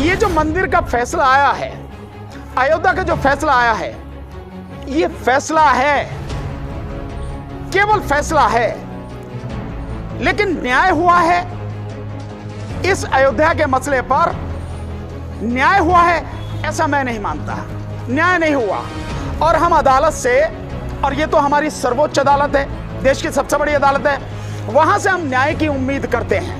ये जो मंदिर का फैसला आया है, अयोध्या का जो फैसला आया है, ये फैसला है, केवल फैसला है, लेकिन न्याय हुआ है। इस अयोध्या के मसले पर न्याय हुआ है ऐसा मैं नहीं मानता। न्याय नहीं हुआ और हम अदालत से, और ये तो हमारी सर्वोच्च अदालत है, देश की सबसे बड़ी अदालत है, वहां से हम न्याय की उम्मीद करते हैं।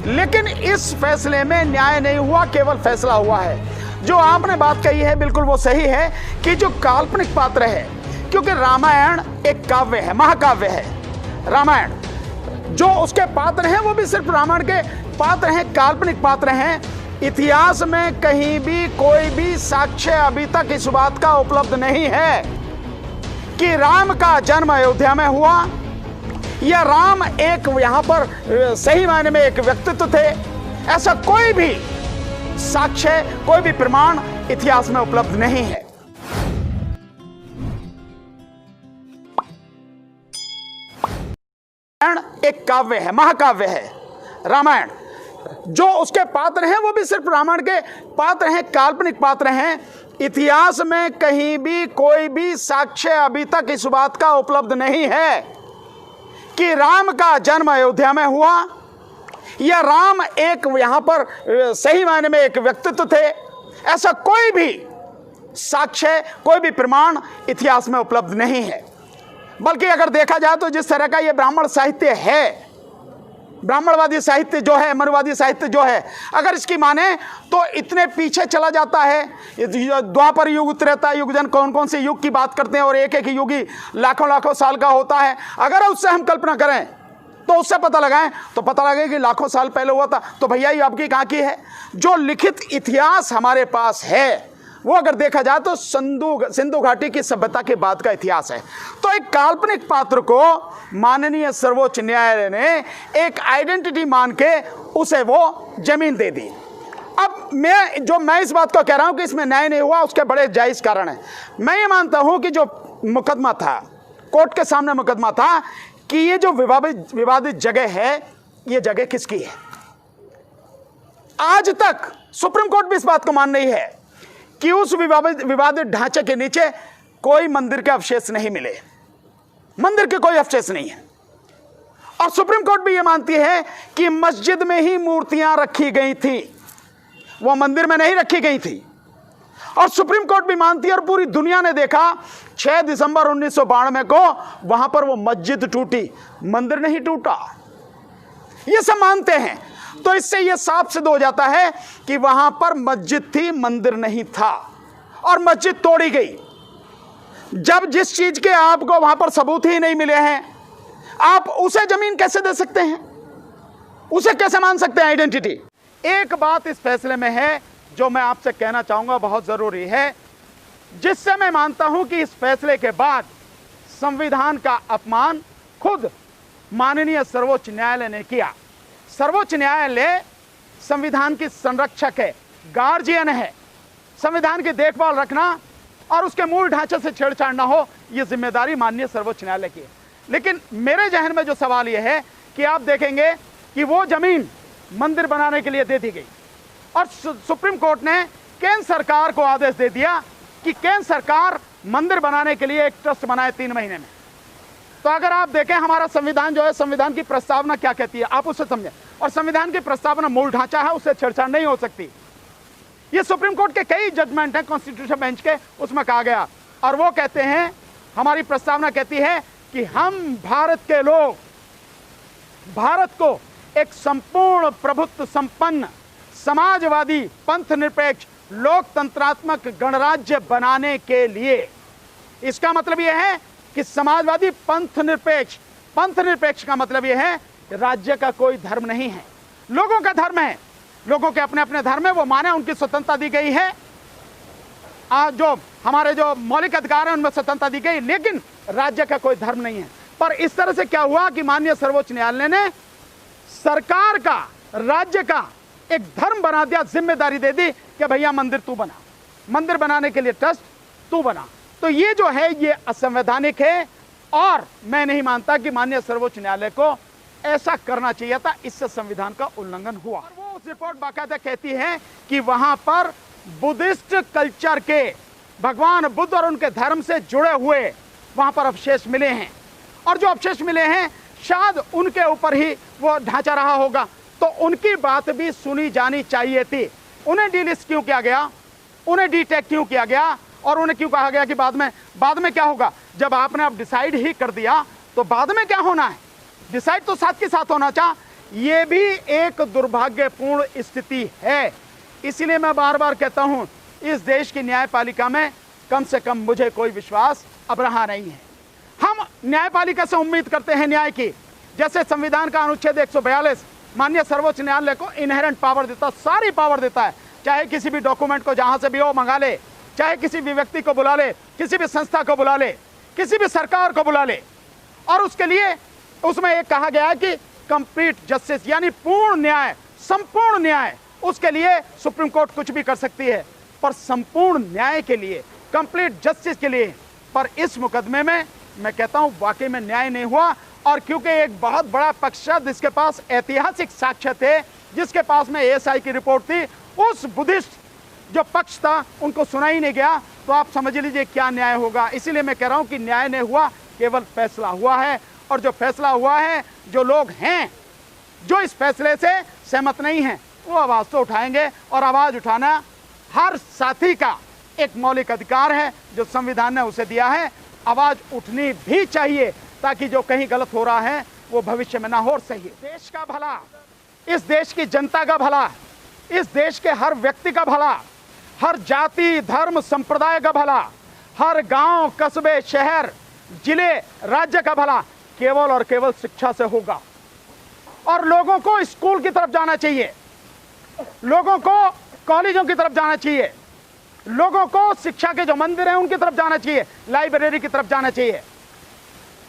लेकिन इस फैसले में न्याय नहीं हुआ, केवल फैसला हुआ है। जो आपने बात कही है बिल्कुल वो सही है कि जो काल्पनिक पात्र है, क्योंकि रामायण एक काव्य है, महाकाव्य है रामायण, जो उसके पात्र हैं वो भी सिर्फ रामायण के पात्र हैं, काल्पनिक पात्र हैं। इतिहास में कहीं भी कोई भी साक्ष्य अभी तक इस बात का उपलब्ध नहीं है कि राम का जन्म अयोध्या में हुआ या राम एक यहां पर सही मायने में एक व्यक्तित्व थे। ऐसा कोई भी साक्ष्य, कोई भी प्रमाण इतिहास में उपलब्ध नहीं है। एक काव्य है, महाकाव्य है रामायण, जो उसके पात्र हैं वो भी सिर्फ रामायण के पात्र हैं, काल्पनिक पात्र हैं। इतिहास में कहीं भी कोई भी साक्ष्य अभी तक इस बात का उपलब्ध नहीं है कि राम का जन्म अयोध्या में हुआ या राम एक यहां पर सही मायने में एक व्यक्तित्व थे। ऐसा कोई भी साक्ष्य, कोई भी प्रमाण इतिहास में उपलब्ध नहीं है। बल्कि अगर देखा जाए तो जिस तरह का ये ब्राह्मण साहित्य है, ब्राह्मणवादी साहित्य जो है, मनुवादी साहित्य जो है, अगर इसकी माने तो इतने पीछे चला जाता है। द्वापर युग, त्रेता युग, जन कौन कौन से युग की बात करते हैं और एक एक युग ही लाखों लाखों साल का होता है। अगर उससे हम कल्पना करें तो उससे पता लगाएं तो पता लगे कि लाखों साल पहले हुआ था। तो भैया ये आपकी कहाँ की है? जो लिखित इतिहास हमारे पास है वो अगर देखा जाए तो सिंधु घाटी की सभ्यता के बाद का इतिहास है। तो एक काल्पनिक पात्र को माननीय सर्वोच्च न्यायालय ने एक आइडेंटिटी मान के उसे वो जमीन दे दी। अब मैं इस बात को कह रहा हूं कि इसमें न्याय नहीं हुआ, उसके बड़े जायज कारण है। मैं ये मानता हूं कि जो मुकदमा था, कोर्ट के सामने मुकदमा था कि ये जो विवादित जगह है, ये जगह किसकी है। आज तक सुप्रीम कोर्ट भी इस बात को मान रही है कि उस विवादित ढांचे के नीचे कोई मंदिर के अवशेष नहीं मिले, मंदिर के कोई अवशेष नहीं है। और सुप्रीम कोर्ट भी यह मानती है कि मस्जिद में ही मूर्तियां रखी गई थी, वो मंदिर में नहीं रखी गई थी। और सुप्रीम कोर्ट भी मानती है और पूरी दुनिया ने देखा 6 दिसंबर 1992 को वहां पर वो मस्जिद टूटी, मंदिर नहीं टूटा। ये सब मानते हैं। तो इससे यह साफ सिद्ध हो जाता है कि वहां पर मस्जिद थी, मंदिर नहीं था, और मस्जिद तोड़ी गई। जब जिस चीज के आपको वहां पर सबूत ही नहीं मिले हैं, आप उसे जमीन कैसे दे सकते हैं? उसे कैसे मान सकते हैं आइडेंटिटी? एक बात इस फैसले में है जो मैं आपसे कहना चाहूंगा, बहुत जरूरी है, जिससे मैं मानता हूं कि इस फैसले के बाद संविधान का अपमान खुद माननीय सर्वोच्च न्यायालय ने किया। सर्वोच्च न्यायालय संविधान की संरक्षक है, गार्जियन है। संविधान की देखभाल रखना और उसके मूल ढांचे से छेड़छाड़ ना हो, यह जिम्मेदारी माननीय सर्वोच्च न्यायालय की है। लेकिन मेरे जहन में जो सवाल यह है कि आप देखेंगे कि वो जमीन मंदिर बनाने के लिए दे दी गई और सुप्रीम कोर्ट ने केंद्र सरकार को आदेश दे दिया कि केंद्र सरकार मंदिर बनाने के लिए एक ट्रस्ट बनाए 3 महीने में। तो अगर आप देखें हमारा संविधान जो है, संविधान की प्रस्तावना क्या कहती है, आप उससे समझें। और संविधान की प्रस्तावना मूल ढांचा है, उससे छेड़छाड़ नहीं हो सकती। ये सुप्रीम कोर्ट के कई जजमेंट हैं कॉन्स्टिट्यूशन बेंच के, उसमें कहा गया। और वो कहते हैं, हमारी प्रस्तावना कहती है कि हम भारत के लोग भारत को एक संपूर्ण प्रभुत्व संपन्न समाजवादी पंथ निरपेक्ष लोकतंत्रात्मक गणराज्य बनाने के लिए, इसका मतलब यह है कि समाजवादी पंथ निरपेक्ष का मतलब यह है राज्य का कोई धर्म नहीं है, लोगों का धर्म है, लोगों के अपने अपने धर्म है, वो माने, उनकी स्वतंत्रता दी गई है। जो हमारे जो मौलिक अधिकार है उनमें स्वतंत्रता दी गई, लेकिन राज्य का कोई धर्म नहीं है। पर इस तरह से क्या हुआ कि माननीय सर्वोच्च न्यायालय ने सरकार का, राज्य का एक धर्म बना दिया, जिम्मेदारी दे दी कि भैया मंदिर तू बना, मंदिर बनाने के लिए ट्रस्ट तू बना। तो ये जो है ये असंवैधानिक है और मैं नहीं मानता कि माननीय सर्वोच्च न्यायालय को ऐसा करना चाहिए था। इससे संविधान का उल्लंघन हुआ। वो उस रिपोर्ट बाकायदा कहती है कि वहां पर बुद्धिस्ट कल्चर के भगवान बुद्ध और उनके धर्म से जुड़े हुए वहां पर अवशेष मिले हैं, और जो अवशेष मिले हैं शायद उनके ऊपर ही वो ढांचा रहा होगा। तो उनकी बात भी सुनी जानी चाहिए थी। उन्हें डीलिस्ट क्यों किया गया, उन्हें डीटेक क्यों किया गया, और उन्हें क्यों कहा गया कि बाद में क्या होगा? जब आपने अब डिसाइड ही कर दिया तो बाद में क्या होना है? डिसाइड तो साथ के साथ होना चाहिए। यह भी एक दुर्भाग्यपूर्ण स्थिति है। इसीलिए मैं बार बार कहता हूं, इस देश की न्यायपालिका में कम से कम मुझे कोई विश्वास अब रहा नहीं है। हम न्यायपालिका से उम्मीद करते हैं न्याय की, जैसे संविधान का अनुच्छेद 142 माननीय सर्वोच्च न्यायालय को इनहेरेंट पावर देता, सारी पावर देता है। चाहे किसी भी डॉक्यूमेंट को जहां से भी हो मंगा ले, चाहे किसी भी व्यक्ति को बुला ले, किसी भी संस्था को बुला ले, किसी भी सरकार को बुला ले, और उसके लिए उसमें एक कहा गया है कि कंप्लीट जस्टिस यानी पूर्ण न्याय, संपूर्ण न्याय, उसके लिए सुप्रीम कोर्ट कुछ भी कर सकती है। पर संपूर्ण न्याय के लिए, कंप्लीट जस्टिस के लिए, पर इस मुकदमे में मैं कहता हूं वाकई में न्याय नहीं हुआ। और क्योंकि एक बहुत बड़ा पक्ष जिसके पास ऐतिहासिक साक्ष्य थे, जिसके पास में एएसआई की रिपोर्ट थी, उस बुद्धिस्ट जो पक्ष था उनको सुना ही नहीं गया, तो आप समझ लीजिए क्या न्याय होगा। इसीलिए मैं कह रहा हूं कि न्याय नहीं हुआ, केवल फैसला हुआ है। और जो फैसला हुआ है, जो लोग हैं जो इस फैसले से सहमत नहीं हैं, वो आवाज तो उठाएंगे, और आवाज उठाना हर साथी का एक मौलिक अधिकार है जो संविधान ने उसे दिया है। आवाज उठनी भी चाहिए ताकि जो कहीं गलत हो रहा है वो भविष्य में ना हो सही। देश का भला, इस देश की जनता का भला, इस देश के हर व्यक्ति का भला, हर जाति धर्म संप्रदाय का भला, हर गांव कस्बे शहर जिले राज्य का भला केवल और केवल शिक्षा से होगा। और लोगों को स्कूल की तरफ जाना चाहिए, लोगों को कॉलेजों की तरफ जाना चाहिए, लोगों को शिक्षा के जो मंदिर हैं उनकी तरफ जाना चाहिए, लाइब्रेरी की तरफ जाना चाहिए।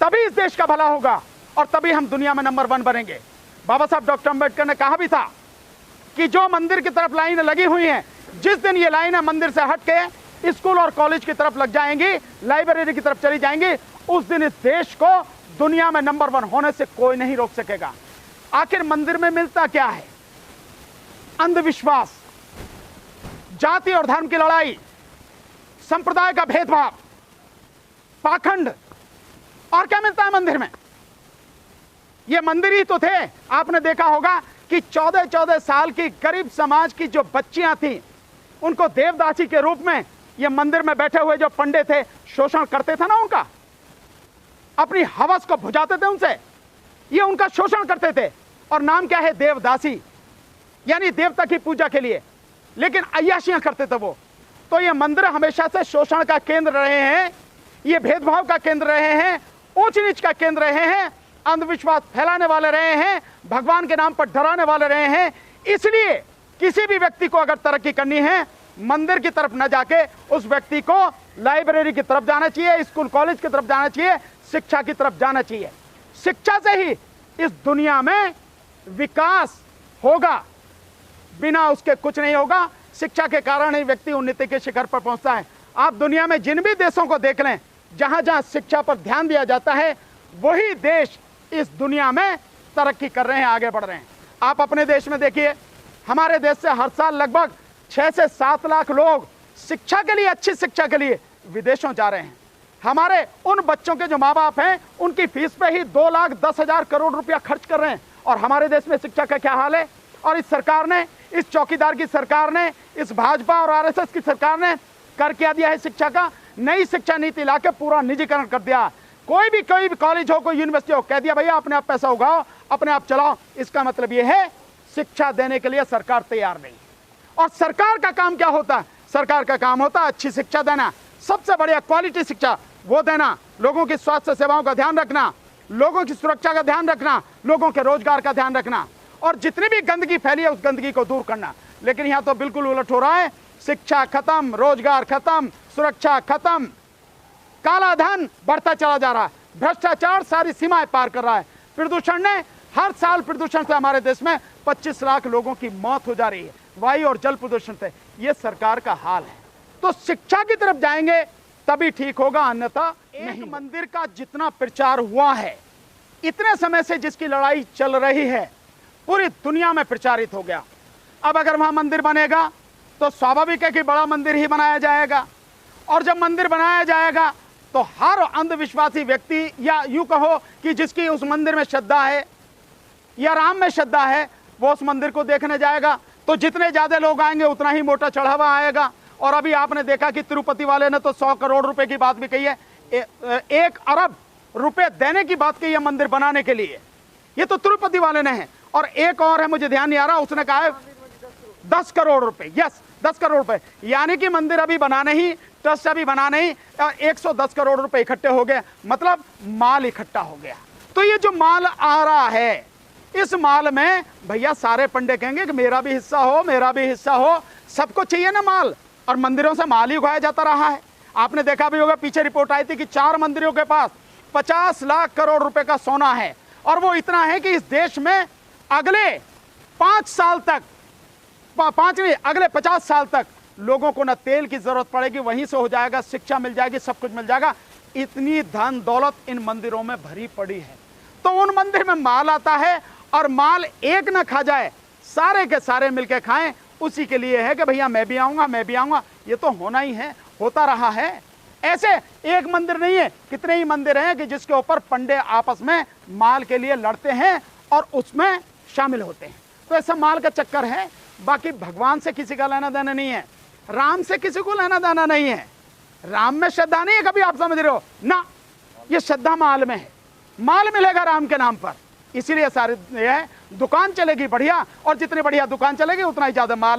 तभी इस देश का भला होगा और तभी हम दुनिया में नंबर 1 बनेंगे। बाबा साहब डॉक्टर अंबेडकर ने कहा भी था कि जो मंदिर की तरफ लाइन लगी हुई हैं, जिस दिन ये लाइन मंदिर से हट के स्कूल और कॉलेज की तरफ लग जाएंगी, लाइब्रेरी की तरफ चली जाएंगी, उस दिन इस देश को दुनिया में नंबर 1 होने से कोई नहीं रोक सकेगा। आखिर मंदिर में मिलता क्या है? अंधविश्वास, जाति और धर्म की लड़ाई, संप्रदाय का भेदभाव, पाखंड, और क्या मिलता है मंदिर में? ये मंदिर ही तो थे। आपने देखा होगा कि 14-14 साल की गरीब समाज की जो बच्चियां थी, उनको देवदासी के रूप में ये मंदिर में बैठे हुए जो पंडित थे शोषण करते थे ना, उनका अपनी हवस को बुझाते थे उनसे, ये उनका शोषण करते थे। और नाम क्या है? देवदासी, यानी देवता की पूजा के लिए, लेकिन अय्याशियां करते थे वो। तो ये मंदिर हमेशा से शोषण का केंद्र रहे हैं, ये भेदभाव का केंद्र रहे हैं, ऊंच नीच का केंद्र रहे हैं, अंधविश्वास फैलाने वाले रहे हैं, भगवान के नाम पर डराने वाले रहे हैं। इसलिए किसी भी व्यक्ति को अगर तरक्की करनी है, मंदिर की तरफ न जाके उस व्यक्ति को लाइब्रेरी की तरफ जाना चाहिए, स्कूल कॉलेज की तरफ जाना चाहिए, शिक्षा की तरफ जाना चाहिए। शिक्षा से ही इस दुनिया में विकास होगा, बिना उसके कुछ नहीं होगा। शिक्षा के कारण ही व्यक्ति उन्नति के शिखर पर पहुंचता है। आप दुनिया में जिन भी देशों को देख लें, जहां जहां शिक्षा पर ध्यान दिया जाता है, वही देश इस दुनिया में तरक्की कर रहे हैं, आगे बढ़ रहे हैं। आप अपने देश में देखिए, हमारे देश से हर साल लगभग 6 से 7 लाख लोग शिक्षा के लिए, अच्छी शिक्षा के लिए विदेशों जा रहे हैं। हमारे उन बच्चों के जो माँ बाप हैं, उनकी फीस पे ही 2,10,000 करोड़ रुपया खर्च कर रहे हैं। और हमारे देश में शिक्षा का क्या हाल है? और इस सरकार ने, इस चौकीदार की सरकार ने, इस भाजपा और आरएसएस की सरकार ने कर क्या दिया है? शिक्षा का नई शिक्षा नीति लाके पूरा निजीकरण कर दिया। कोई भी कॉलेज हो, कोई यूनिवर्सिटी हो, कह दिया भैया अपने आप पैसा उगाओ, अपने आप चलाओ। इसका मतलब यह है शिक्षा देने के लिए सरकार तैयार नहीं। और सरकार का काम क्या होता है? सरकार का काम होता है अच्छी शिक्षा देना, सबसे बढ़िया क्वालिटी शिक्षा वो देना, लोगों की स्वास्थ्य सेवाओं का ध्यान रखना, लोगों की सुरक्षा का ध्यान रखना, लोगों के रोजगार का ध्यान रखना, और जितनी भी गंदगी फैली है उस गंदगी को दूर करना। लेकिन यहां तो बिल्कुल उलट हो रहा है। शिक्षा खत्म, रोजगार खत्म, सुरक्षा खत्म, काला धन बढ़ता चला जा रहा है, भ्रष्टाचार सारी सीमाएं पार कर रहा है। प्रदूषण ने, हर साल प्रदूषण से हमारे देश में 25 लाख लोगों की मौत हो जा रही है, वायु और जल प्रदूषण से। यह सरकार का हाल है। तो शिक्षा की तरफ जाएंगे तभी ठीक होगा, अन्यथा नहीं। मंदिर का जितना प्रचार हुआ है, इतने समय से जिसकी लड़ाई चल रही है, पूरी दुनिया में प्रचारित हो गया। अब अगर वहां मंदिर बनेगा तो स्वाभाविक है कि बड़ा मंदिर ही बनाया जाएगा, और जब मंदिर बनाया जाएगा तो हर अंधविश्वासी व्यक्ति, या यूं कहो कि जिसकी उस मंदिर में श्रद्धा है या राम में श्रद्धा है, वो उस मंदिर को देखने जाएगा। तो जितने ज्यादा लोग आएंगे उतना ही मोटा चढ़ावा आएगा। और अभी आपने देखा कि तिरुपति वाले ने तो 100 करोड़ रुपए की बात भी कही है, 1 अरब रुपए देने की बात कही है मंदिर बनाने के लिए। ये तो तिरुपति वाले ने है। और एक और है, मुझे ध्यान नहीं आ रहा, उसने कहा है 10 करोड़ रुपए। यस, 10 करोड़ रुपए, यानी कि मंदिर अभी बनाने ही, ट्रस्ट अभी बनाने ही 110 करोड़ रुपए इकट्ठे हो गए, मतलब माल इकट्ठा हो गया। तो ये जो माल आ रहा है, इस माल में भैया सारे पंडे कहेंगे कि मेरा भी हिस्सा हो, मेरा भी हिस्सा हो, सबको चाहिए ना माल। और मंदिरों से माल ही उगाया जाता रहा है। आपने देखा भी होगा, पीछे रिपोर्ट आई थी कि 4 मंदिरों के पास 50 लाख करोड़ रुपए का सोना है। और वो इतना है कि इस देश में अगले 5 साल तक, अगले 50 साल तक लोगों को ना तेल की जरूरत पड़ेगी, वहीं से हो जाएगा, शिक्षा मिल जाएगी, सब कुछ मिल जाएगा। इतनी धन दौलत इन मंदिरों में भरी पड़ी है। तो उन मंदिर में माल आता है, और माल एक ना खा जाए, सारे के सारे मिलके खाएं, उसी के लिए है कि भैया मैं भी आऊंगा, मैं भी आऊंगा। ये तो होना ही है, होता रहा है। ऐसे एक मंदिर नहीं है, कितने ही मंदिर हैं कि जिसके ऊपर पंडे आपस में माल के लिए लड़ते हैं और उसमें शामिल होते हैं। तो ऐसा माल का चक्कर है। बाकी भगवान से किसी का लेना देना नहीं है, राम से किसी को लेना देना नहीं है। राम में श्रद्धा नहीं है, कभी आप समझ रहे हो ना, ये श्रद्धा माल में है। माल मिलेगा राम के नाम पर, इसीलिए सारे दुकान चलेगी बढ़िया, और जितनी बढ़िया दुकान चलेगी उतना ही ज्यादा माल